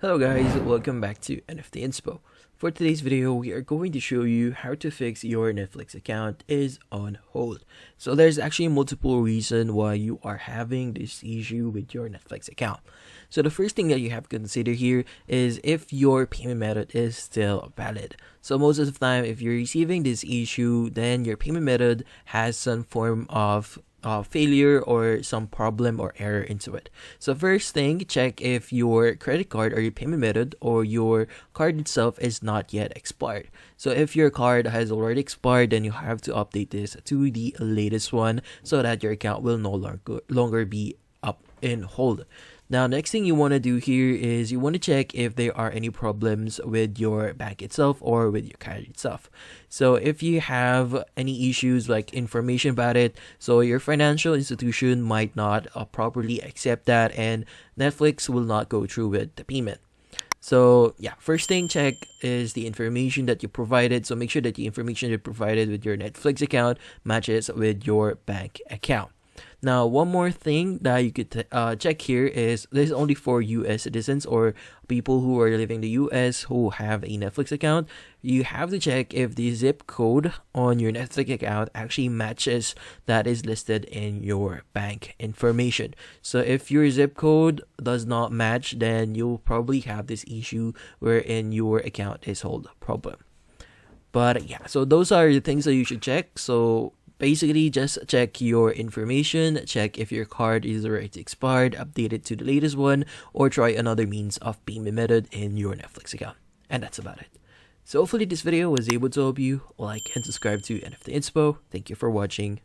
Hello guys, welcome back to NFT Inspo. For today's video, we are going to show you how to fix your Netflix account is on hold. So there's actually multiple reasons why you are having this issue with your Netflix account. So the first thing that you have to consider here is if your payment method is still valid. So most of the time, if you're receiving this issue, then your payment method has some form of failure or some problem or error into it. So first thing, check if your credit card or your payment method or your card itself is not yet expired. So if your card has already expired, then you have to update this to the latest one so that your account will no longer be up in hold. Now, next thing you want to do here is you want to check if there are any problems with your bank itself or with your card itself. So if you have any issues like information about it, so your financial institution might not properly accept that and Netflix will not go through with the payment. So yeah, first thing check is the information that you provided. So make sure that the information you provided with your Netflix account matches with your bank account. Now, one more thing that you could check here is this is only for US citizens or people who are living in the US who have a Netflix account. You have to check if the zip code on your Netflix account actually matches that is listed in your bank information. So if your zip code does not match, then you'll probably have this issue wherein your account is hold problem. But yeah, so those are the things that you should check. So basically, just check your information, check if your card is already expired, update it to the latest one, or try another means of payment method in your Netflix account. And that's about it. So hopefully this video was able to help you. Like and subscribe to NFT Inspo. Thank you for watching.